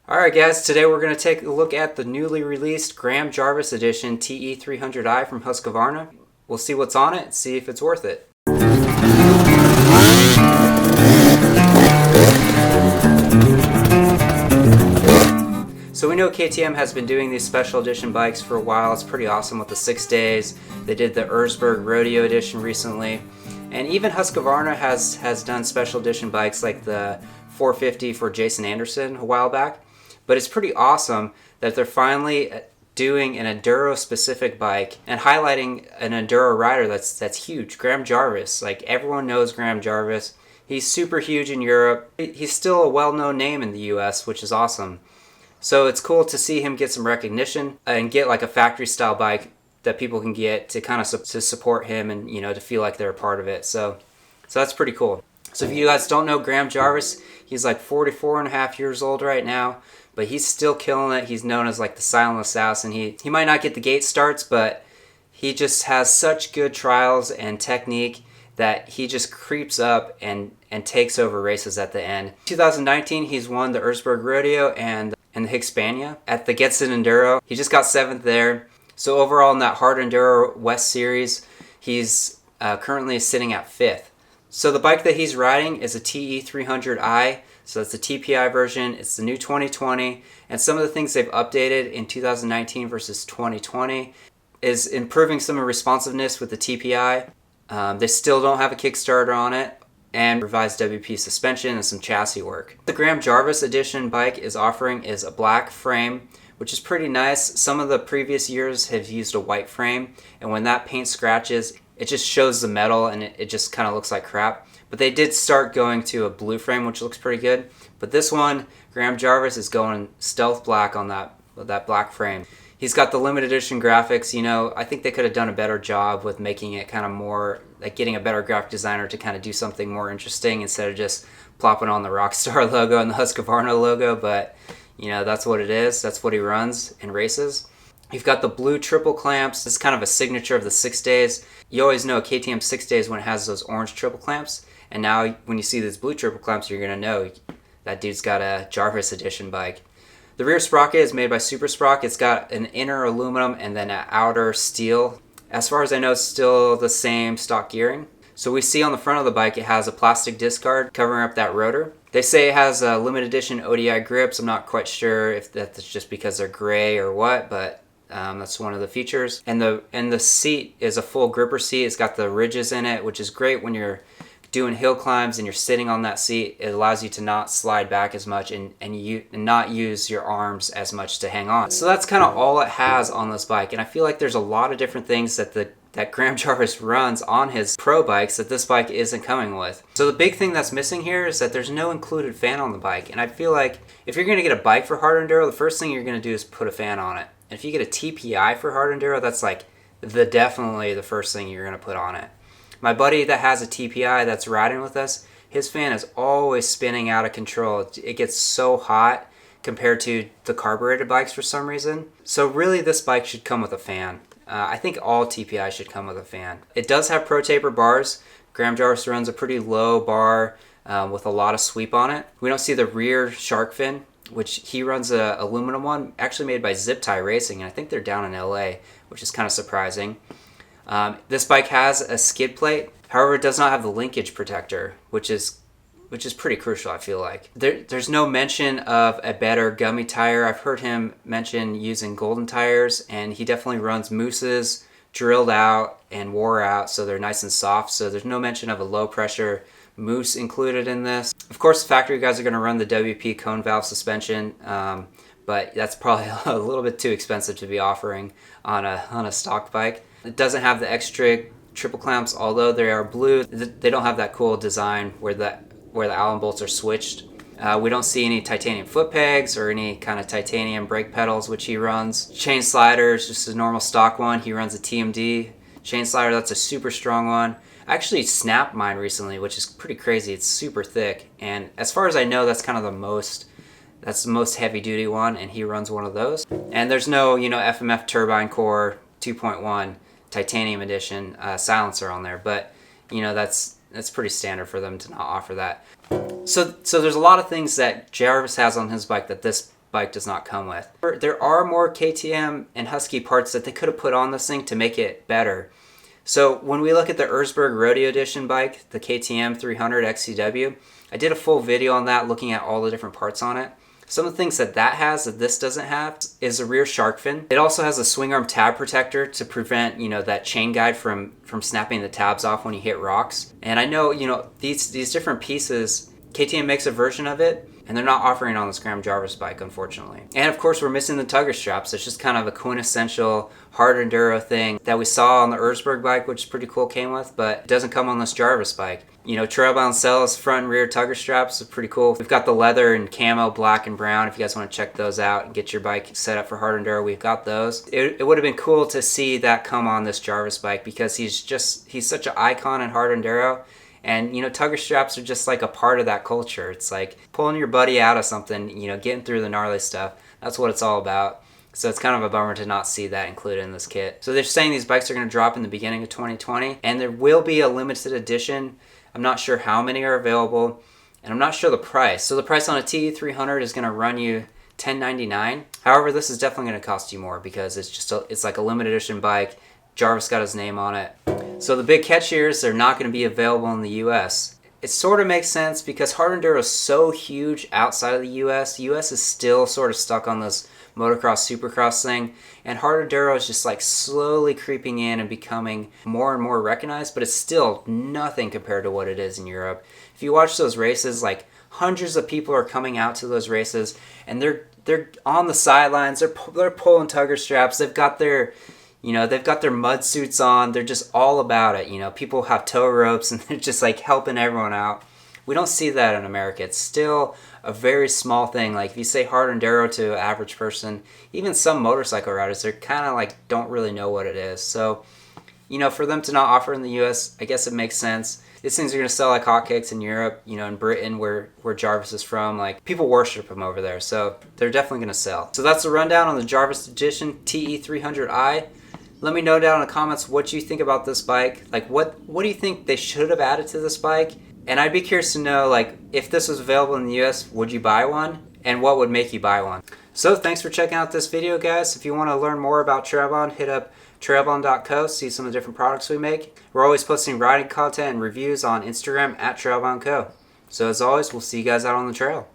Alright guys, today we're going to take a look at the newly released Graham Jarvis edition TE300i from Husqvarna. We'll see what's on it and see if it's worth it. So we know KTM has been doing these special edition bikes for a while. It's pretty awesome with the 6 days. They did the Erzberg Rodeo edition recently. And even Husqvarna has done special edition bikes like the 450 for Jason Anderson a while back. But it's pretty awesome that they're finally doing an Enduro specific bike and highlighting an Enduro rider that's huge. Graham Jarvis. Like, everyone knows Graham Jarvis. He's super huge in Europe. He's still a well-known name in the US, which is awesome. So it's cool to see him get some recognition and get like a factory style bike that people can get to kind of to support him and, you know, to feel like they're a part of it. So that's pretty cool. So if you guys don't know Graham Jarvis, he's like 44 and a half years old right now, but he's still killing it. He's known as like the silent assassin. He might not get the gate starts, but he just has such good trials and technique that he just creeps up and takes over races at the end. 2019, he's won the Erzberg Rodeo and the Husqvarna at the Getson Enduro. He just got 7th there. So overall in that Hard Enduro West Series, he's currently sitting at 5th. So the bike that he's riding is a TE300i. So it's the TPI version. It's the new 2020. And some of the things they've updated in 2019 versus 2020 is improving some of responsiveness with the TPI. They still don't have a Kickstarter on it, and revised WP suspension and some chassis work. The Graham Jarvis edition bike is offering is a black frame, which is pretty nice. Some of the previous years have used a white frame, and when that paint scratches, it just shows the metal and it just kind of looks like crap. But they did start going to a blue frame, which looks pretty good. But this one, Graham Jarvis is going stealth black on that black frame. He's got the limited edition graphics. You know, I think they could have done a better job with making it kind of more, like getting a better graphic designer to kind of do something more interesting instead of just plopping on the Rockstar logo and the Husqvarna logo. But, you know, that's what it is. That's what he runs in races. You've got the blue triple clamps. This is kind of a signature of the 6 days. You always know KTM 6 days when it has those orange triple clamps. And now when you see these blue triple clamps, you're going to know that dude's got a Jarvis edition bike. The rear sprocket is made by Super Sprock. It's got an inner aluminum and then an outer steel. As far as I know, it's still the same stock gearing. So we see on the front of the bike, it has a plastic disc guard covering up that rotor. They say it has a limited edition ODI grips. I'm not quite sure if that's just because they're gray or what, but that's one of the features. And the seat is a full gripper seat. It's got the ridges in it, which is great when you're doing hill climbs and you're sitting on that seat. It allows you to not slide back as much and not use your arms as much to hang on. So that's kind of all it has on this bike, and I feel like there's a lot of different things that Graham Jarvis runs on his pro bikes that this bike isn't coming with. So the big thing that's missing here is that there's no included fan on the bike, and I feel like if you're going to get a bike for Hard Enduro, the first thing you're going to do is put a fan on it. And if you get a TPI for Hard Enduro, that's like definitely the first thing you're going to put on it. My buddy that has a TPI that's riding with us, his fan is always spinning out of control. It gets so hot compared to the carbureted bikes for some reason. So really this bike should come with a fan. I think all TPI should come with a fan. It does have Pro Taper bars. Graham Jarvis runs a pretty low bar with a lot of sweep on it. We don't see the rear shark fin, which he runs a aluminum one, actually made by Zip Tie Racing, and I think they're down in LA, which is kind of surprising. This bike has a skid plate, however it does not have the linkage protector, which is pretty crucial, I feel like. There's no mention of a better gummy tire. I've heard him mention using golden tires, and he definitely runs mousses, drilled out and wore out, so they're nice and soft. So there's no mention of a low pressure mousse included in this. Of course, the factory guys are going to run the WP cone valve suspension, but that's probably a little bit too expensive to be offering on a stock bike. It doesn't have the extra triple clamps, although they are blue. They don't have that cool design where the Allen bolts are switched. We don't see any titanium foot pegs or any kind of titanium brake pedals, which he runs. Chain slider is just a normal stock one. He runs a TMD chain slider. That's a super strong one. I actually snapped mine recently, which is pretty crazy. It's super thick, and as far as I know, that's kind of the most heavy duty one, and he runs one of those. And there's no, you know, FMF turbine core 2.1 titanium edition silencer on there, but you know, that's pretty standard for them to not offer that. So there's a lot of things that Jarvis has on his bike that this bike does not come with. There are more KTM and Husky parts that they could have put on this thing to make it better. So when we look at the Erzberg Rodeo Edition bike, the KTM 300 XCW, I did a full video on that looking at all the different parts on it. Some of the things that has that this doesn't have is a rear shark fin. It also has a swing arm tab protector to prevent, that chain guide from snapping the tabs off when you hit rocks. And I know, these different pieces, KTM makes a version of it, and they're not offering it on this Graham Jarvis bike, unfortunately. And of course, we're missing the tugger straps. It's just kind of a quintessential hard enduro thing that we saw on the Erzberg bike, which is pretty cool, came with, but it doesn't come on this Jarvis bike. Trailbound sells front and rear tugger straps. It's pretty cool. We've got the leather and camo, black and brown. If you guys want to check those out and get your bike set up for hard enduro, we've got those. It would have been cool to see that come on this Jarvis bike because he's such an icon in hard enduro. And, tugger straps are just like a part of that culture. It's like pulling your buddy out of something, getting through the gnarly stuff. That's what it's all about. So it's kind of a bummer to not see that included in this kit. So they're saying these bikes are going to drop in the beginning of 2020. And there will be a limited edition. I'm not sure how many are available. And I'm not sure the price. So the price on a TE300 is going to run you $10.99. However, this is definitely going to cost you more because it's like a limited edition bike. Jarvis got his name on it. So the big catch here is they're not going to be available in the US. It sort of makes sense because hard enduro is so huge outside of the US. The US is still sort of stuck on this motocross, supercross thing. And hard enduro is just like slowly creeping in and becoming more and more recognized, but it's still nothing compared to what it is in Europe. If you watch those races, like hundreds of people are coming out to those races and they're on the sidelines, they're pulling tugger straps, they've got their mud suits on. They're just all about it. People have tow ropes and they're just like helping everyone out. We don't see that in America. It's still a very small thing. Like if you say hard enduro to an average person, even some motorcycle riders, they're kind of like don't really know what it is. So, for them to not offer in the US, I guess it makes sense. These things are going to sell like hotcakes in Europe, in Britain where Jarvis is from. Like people worship him over there. So they're definitely going to sell. So that's the rundown on the Jarvis Edition TE300i. Let me know down in the comments what you think about this bike. Like, what do you think they should have added to this bike? And I'd be curious to know, like, if this was available in the US, would you buy one? And what would make you buy one? So, thanks for checking out this video, guys. If you want to learn more about Trailbound, hit up trailbound.co, see some of the different products we make. We're always posting riding content and reviews on Instagram at trailboundco. So, as always, we'll see you guys out on the trail.